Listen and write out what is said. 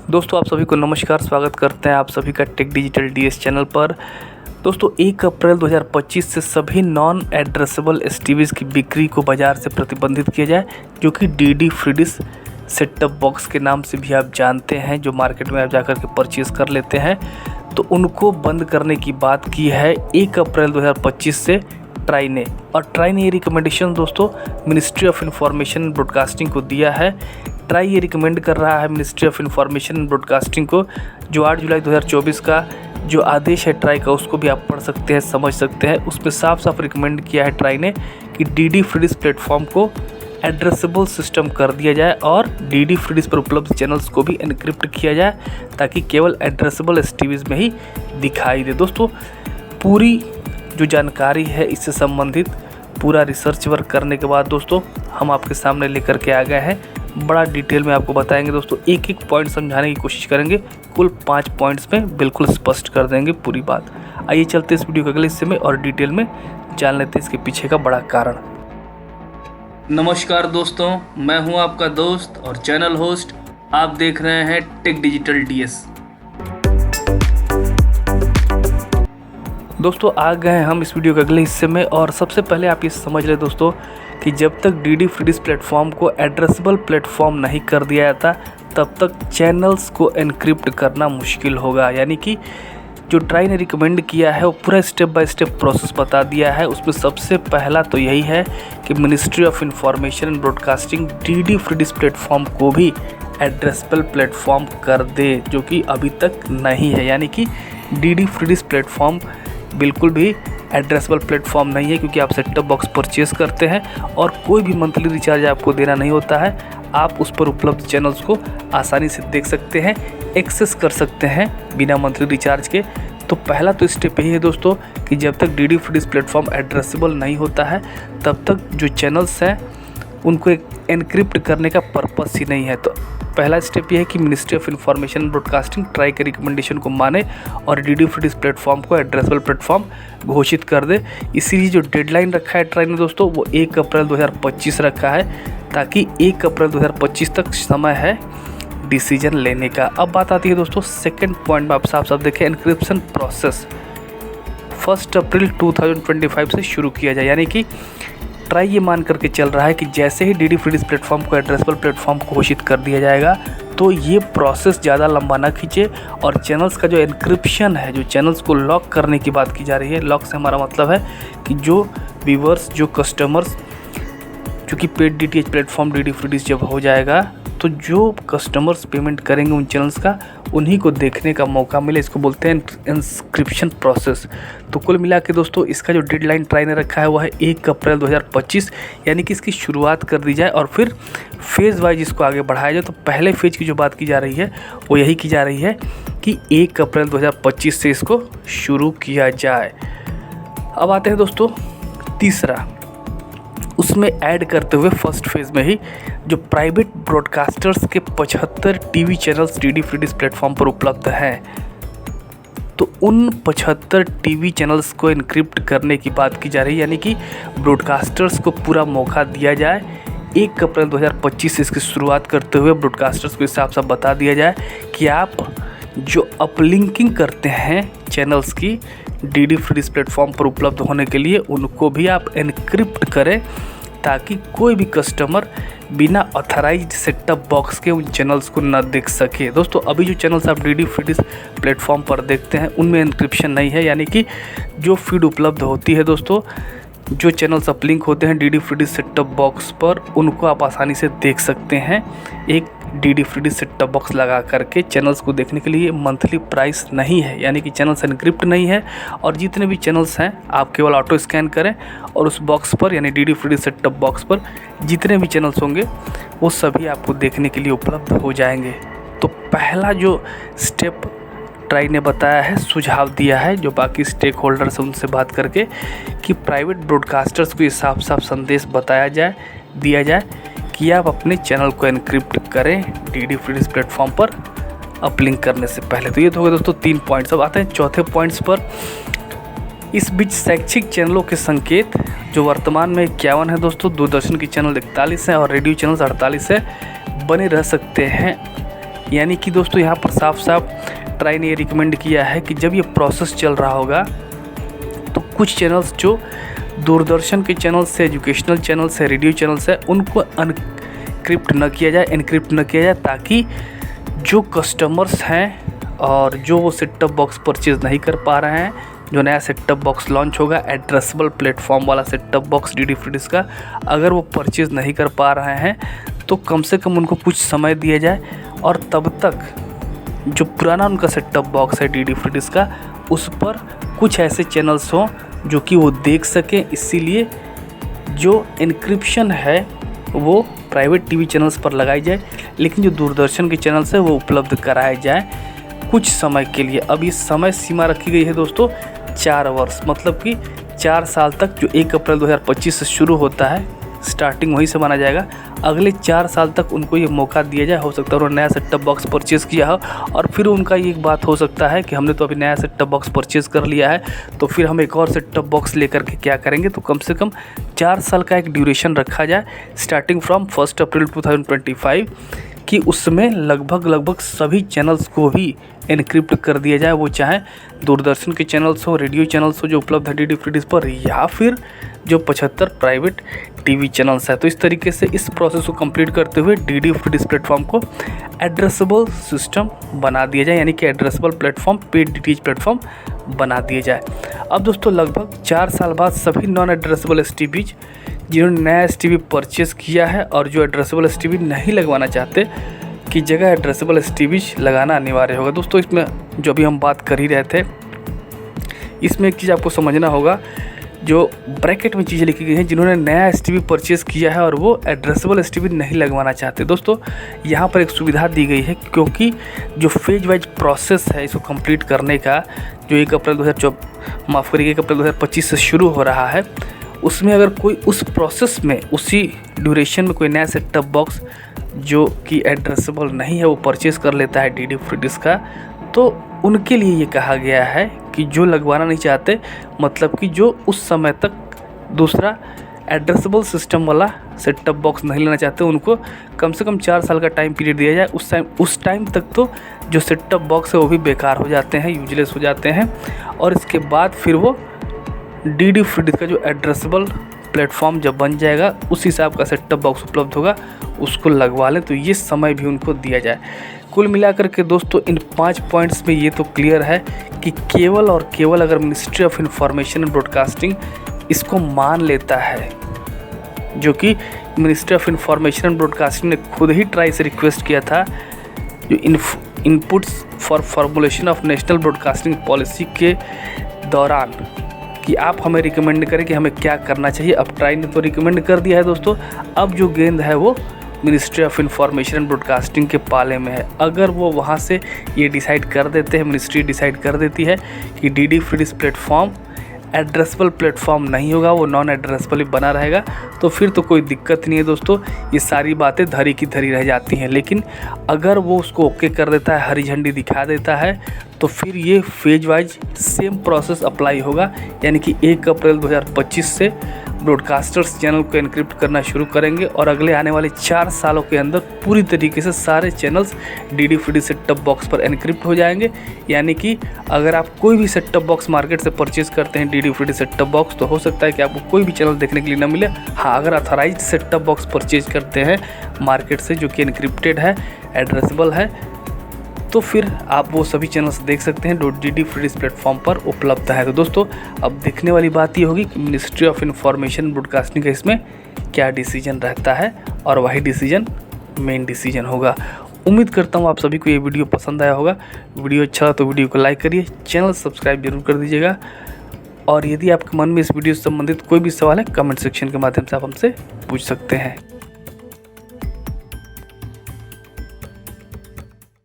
दोस्तों आप सभी को नमस्कार, स्वागत करते हैं आप सभी का टेक डिजिटल डीएस चैनल पर। दोस्तों 1 अप्रैल 2025 से सभी नॉन एड्रेसेबल एसटीवीज़ की बिक्री को बाज़ार से प्रतिबंधित किया जाए, जो कि DD free dish setup box के नाम से भी आप जानते हैं, जो मार्केट में आप जाकर के परचेज़ कर लेते हैं। तो उनको बंद करने की बात की है 1 अप्रैल 2025 से ट्राई ने। और ट्राई ने ये रिकमेंडेशन दोस्तों ministry of information and broadcasting को दिया है। ट्राई ये रिकमेंड कर रहा है ministry of information and broadcasting को, जो 8 जुलाई 2024 का जो आदेश है ट्राई का, उसको भी आप पढ़ सकते हैं, समझ सकते हैं। उसमें साफ साफ रिकमेंड किया है ट्राई ने कि डीडी फ्री डिश प्लेटफॉर्म को एड्रेसेबल सिस्टम कर दिया जाए और डीडी फ्री डिश पर उपलब्ध चैनल्स को भी एनक्रिप्ट किया जाए, ताकि केवल एड्रेसेबल एसटीवीज़ में ही दिखाई दे। दोस्तों पूरी जो जानकारी है इससे संबंधित पूरा रिसर्च वर्क करने के बाद दोस्तों हम आपके सामने लेकर के आ गए हैं। बड़ा डिटेल में आपको बताएंगे दोस्तों, एक एक पॉइंट समझाने की कोशिश करेंगे। कुल 5 पॉइंट्स में बिल्कुल स्पष्ट कर देंगे पूरी बात। आइए चलते इस वीडियो के अगले हिस्से में और डिटेल में जान लेते हैं इसके पीछे का बड़ा कारण। नमस्कार दोस्तों, मैं हूं आपका दोस्त और चैनल होस्ट। आप देख रहे हैं टेक डिजिटल डीएस। दोस्तों आ गए हैं हम इस वीडियो के अगले हिस्से में, और सबसे पहले आप ये समझ लें दोस्तों कि जब तक डीडी फ्री डिश प्लेटफॉर्म को एड्रेसेबल प्लेटफॉर्म नहीं कर दिया जाता, तब तक चैनल्स को एनक्रिप्ट करना मुश्किल होगा। यानी कि जो ट्राई ने रिकमेंड किया है वो पूरा स्टेप बाय स्टेप प्रोसेस बता दिया है। उसमें सबसे पहला तो यही है कि ministry of information and broadcasting DD free dish platform को भी एड्रेसेबल प्लेटफॉर्म कर दे, जो कि अभी तक नहीं है। यानी कि डीडी फ्री डिश प्लेटफॉर्म बिल्कुल भी एड्रेसेबल प्लेटफॉर्म नहीं है, क्योंकि आप सेटअप बॉक्स परचेज़ करते हैं और कोई भी मंथली रिचार्ज आपको देना नहीं होता है। आप उस पर उपलब्ध चैनल्स को आसानी से देख सकते हैं, एक्सेस कर सकते हैं बिना मंथली रिचार्ज के। तो पहला तो स्टेप यही है दोस्तों कि जब तक DD free dish platform addressable नहीं होता है, तब तक जो चैनल्स हैं उनको एनक्रिप्ट करने का पर्पस ही नहीं है। तो पहला स्टेप ये है कि ministry of information and broadcasting try के रिकमेंडेशन को माने और डीडी फ्री डिश प्लेटफॉर्म को एड्रेसेबल प्लेटफॉर्म घोषित कर दे। इसीलिए जो डेडलाइन रखा है ट्राई ने दोस्तों, वो 1 अप्रैल 2025 रखा है, ताकि 1 अप्रैल 2025 तक समय है डिसीजन लेने का। अब बात आती है दोस्तों सेकेंड पॉइंट में, आप साफ साफ देखें, एनक्रिप्शन प्रोसेस 1 अप्रैल 2025 से शुरू किया जाए। यानी कि ट्राई ये मान करके चल रहा है कि जैसे ही डीडी फ्री डिश प्लेटफॉर्म को एड्रेसेबल प्लेटफॉर्म घोषित कर दिया जाएगा, तो ये प्रोसेस ज़्यादा लंबा ना खींचे और चैनल्स का जो एनक्रिप्शन है, जो चैनल्स को लॉक करने की बात की जा रही है, लॉक से हमारा मतलब है कि जो व्यूवर्स, जो कस्टमर्स, चूँकि paid DTH platform DD free dish जब हो जाएगा, तो जो कस्टमर्स पेमेंट करेंगे उन चैनल्स का, उन्हीं को देखने का मौका मिले। इसको बोलते हैं इंस्क्रिप्शन प्रोसेस। तो कुल मिला के दोस्तों इसका जो डेडलाइन ट्राई ने रखा है वो है 1 अप्रैल 2025, यानी कि इसकी शुरुआत कर दी जाए और फिर फेज़ वाइज इसको आगे बढ़ाया जाए। तो पहले फेज़ की जो बात की जा रही है वो यही की जा रही है कि 1 अप्रैल 2025 से इसको शुरू किया जाए। अब आते हैं दोस्तों तीसरा, उसमें ऐड करते हुए फर्स्ट फेज़ में ही जो प्राइवेट ब्रॉडकास्टर्स के 75 TV channels DD free dish platform पर उपलब्ध हैं, तो उन 75 टीवी चैनल्स को एनक्रिप्ट करने की बात की जा रही है। यानी कि ब्रॉडकास्टर्स को पूरा मौका दिया जाए। 1 अप्रैल 2025 से इसकी शुरुआत करते हुए ब्रॉडकास्टर्स को हिसाब से बता दिया जाए कि आप जो अपलिंकिंग करते हैं चैनल्स की डीडी फ्री डिश प्लेटफॉर्म पर उपलब्ध होने के लिए, उनको भी आप एनक्रिप्ट करें, ताकि कोई भी कस्टमर बिना ऑथराइज्ड सेटअप बॉक्स के उन चैनल्स को ना देख सके। दोस्तों अभी जो चैनल्स आप डीडी फ्री डिश प्लेटफॉर्म पर देखते हैं उनमें एनक्रिप्शन नहीं है। यानी कि जो फीड उपलब्ध होती है दोस्तों, जो चैनल्स अपलिंक होते हैं DD free dish setup box पर, उनको आप आसानी से देख सकते हैं। एक DD free dish setup box लगा करके चैनल्स को देखने के लिए मंथली प्राइस नहीं है, यानी कि चैनल्स एनक्रिप्ट नहीं है। और जितने भी चैनल्स हैं आप केवल ऑटो स्कैन करें और उस बॉक्स पर, यानी DD free dish setup box पर जितने भी चैनल्स होंगे वो सभी आपको देखने के लिए उपलब्ध हो जाएंगे। तो पहला जो स्टेप ट्राई ने बताया है, सुझाव दिया है जो बाकी स्टेक होल्डर्स हैं उनसे बात करके, कि प्राइवेट ब्रॉडकास्टर्स को ये साफ साफ संदेश दिया जाए कि आप अपने चैनल को एनक्रिप्ट करें डीडी फ्री डिश प्लेटफॉर्म पर अपलिंक करने से पहले। तो ये तो हो गए दोस्तों 3 पॉइंट्स। अब आते हैं चौथे पॉइंट्स पर। इस बीच शैक्षिक चैनलों के संकेत जो वर्तमान में 51 है दोस्तों, दूरदर्शन की चैनल 41 है और रेडियो चैनल 48 है, बने रह सकते हैं यानी कि दोस्तों यहाँ पर साफ साफ ट्राई ने ये रिकमेंड किया है कि जब ये प्रोसेस चल रहा होगा तो कुछ चैनल्स जो दूरदर्शन के चैनल्स है, एजुकेशनल चैनल्स है, रेडियो चैनल्स है, उनको एनक्रिप्ट न किया जाए, ताकि जो कस्टमर्स हैं और जो वो सेट टॉप बॉक्स परचेज़ नहीं कर पा रहे हैं, जो नया सेट टॉप बॉक्स लॉन्च होगा एड्रेसेबल प्लेटफॉर्म वाला set top box D D free dish का, अगर वो परचेज़ नहीं कर पा रहे हैं तो कम से कम उनको कुछ समय दिया जाए और तब तक जो पुराना उनका सेट टॉप बॉक्स है डी डी फ्री डिश का, उस पर कुछ ऐसे चैनल्स हों जो कि वो देख सकें। इसीलिए जो इनक्रिप्शन है वो प्राइवेट टीवी चैनल्स पर लगाई जाए, लेकिन जो दूरदर्शन के चैनल्स है वो उपलब्ध कराए जाए कुछ समय के लिए। अब इस समय सीमा रखी गई है दोस्तों 4 वर्ष, मतलब कि 4 साल तक, जो 1 अप्रैल 2025 से शुरू होता है, स्टार्टिंग वहीं से माना जाएगा। अगले 4 साल तक उनको ये मौका दिया जाए। हो सकता है उन्होंने नया सेट टॉप बॉक्स परचेज़ किया हो और फिर उनका ये एक बात हो सकता है कि हमने तो अभी नया सेट टॉप बॉक्स परचेज़ कर लिया है, तो फिर हम एक और सेट टॉप बॉक्स लेकर के क्या करेंगे। तो कम से कम 4 साल का एक ड्यूरेशन रखा जाए स्टार्टिंग फ्रॉम 1 अप्रैल 2025 कि उसमें लगभग सभी चैनल्स को ही एनक्रिप्ट कर दिया जाए, वो चाहे दूरदर्शन के चैनल्स हो, रेडियो चैनल्स हो जो उपलब्ध है डी डी फ्री डिश पर, या फिर जो 75 प्राइवेट टीवी चैनल्स है। तो इस तरीके से इस प्रोसेस को कंप्लीट करते हुए D D free dish platform को एड्रेसेबल सिस्टम बना दिया जाए, यानी कि addressable platform, paid DTH platform बना दिया जाए। अब दोस्तों लगभग 4 साल बाद सभी नॉन एड्रेसेबल एसटीवीज जिन्होंने नया एसटीवी परचेज़ किया है और जो एड्रेसेबल एसटीवी नहीं लगवाना चाहते की जगह एड्रेसेबल एसटीवीज लगाना अनिवार्य होगा। दोस्तों इसमें जो अभी हम बात कर ही रहे थे, इसमें एक चीज़ आपको समझना होगा, जो ब्रैकेट में चीज़ें लिखी गई हैं, जिन्होंने नया एसटीवी परचेज़ किया है और वो एड्रेसेबल एसटीवी नहीं लगवाना चाहते। दोस्तों यहाँ पर एक सुविधा दी गई है, क्योंकि जो फेज वाइज प्रोसेस है इसको कंप्लीट करने का, जो 1 अप्रैल 2025 से शुरू हो रहा है, उसमें अगर कोई उस प्रोसेस में उसी ड्यूरेशन में कोई नया सेट टॉप बॉक्स जो कि एड्रेसेबल नहीं है वो परचेज़ कर लेता है डी डी फ्री डिश का, तो उनके लिए ये कहा गया है कि जो लगवाना नहीं चाहते, मतलब कि जो उस समय तक दूसरा एड्रेसेबल सिस्टम वाला सेट टॉप बॉक्स नहीं लेना चाहते, उनको कम से कम 4 साल का टाइम पीरियड दिया जाए। उस टाइम तक तो जो सेट टॉप बॉक्स है वो भी बेकार हो जाते हैं, यूजलेस हो जाते हैं, और इसके बाद फिर वो डी डी फ्री डिश का जो एड्रेसेबल प्लेटफॉर्म जब बन जाएगा उस हिसाब का सेट टॉप बॉक्स उपलब्ध होगा, उसको लगवा लें। तो ये समय भी उनको दिया जाए। कुल मिलाकर के दोस्तों इन 5 पॉइंट्स में ये तो क्लियर है कि केवल और केवल अगर ministry of information and broadcasting इसको मान लेता है, जो कि ministry of information and broadcasting ने खुद ही ट्राई से रिक्वेस्ट किया था, जो inputs for formulation of national broadcasting policy के दौरान, कि आप हमें रिकमेंड करें कि हमें क्या करना चाहिए। अब ट्राई ने तो रिकमेंड कर दिया है दोस्तों, अब जो गेंद है वो ministry of information and broadcasting के पाले में है। अगर वो वहाँ से ये डिसाइड कर देते हैं, मिनिस्ट्री डिसाइड कर देती है कि D D free dish platform addressable platform नहीं होगा, वो नॉन एड्रेसेबल ही बना रहेगा, तो फिर तो कोई दिक्कत नहीं है दोस्तों, ये सारी बातें धरी की धरी रह जाती हैं। लेकिन अगर वो उसको ओके कर देता है, हरी झंडी दिखा देता है, तो फिर ये phase wise same process apply होगा, यानी कि 1 अप्रैल 2025 से ब्रॉडकास्टर्स चैनल को एनक्रिप्ट करना शुरू करेंगे और अगले आने वाले 4 सालों के अंदर पूरी तरीके से सारे channels D D free dish set top box पर एनक्रिप्ट हो जाएंगे। यानी कि अगर आप कोई भी सेट टॉप बॉक्स मार्केट से परचेज़ करते हैं D D free dish set top box, तो हो सकता है कि आपको कोई भी चैनल देखने के लिए ना मिले। हाँ, अगर authorised set top box purchase करते हैं मार्केट से जो कि एनक्रिप्टेड है, एड्रेसेबल है, तो फिर आप वो सभी चैनल्स देख सकते हैं जो D D free dish platform पर उपलब्ध है। तो दोस्तों अब देखने वाली बात ये होगी कि मिनिस्ट्री ऑफ इंफॉर्मेशन ब्रॉडकास्टिंग का इसमें क्या डिसीजन रहता है, और वही डिसीजन मेन डिसीजन होगा। उम्मीद करता हूँ आप सभी को ये वीडियो पसंद आया होगा। वीडियो अच्छा हो तो वीडियो को लाइक करिए, चैनल सब्सक्राइब जरूर कर दीजिएगा, और यदि आपके मन में इस वीडियो से संबंधित कोई भी सवाल है कमेंट सेक्शन के माध्यम से आप हमसे पूछ सकते हैं।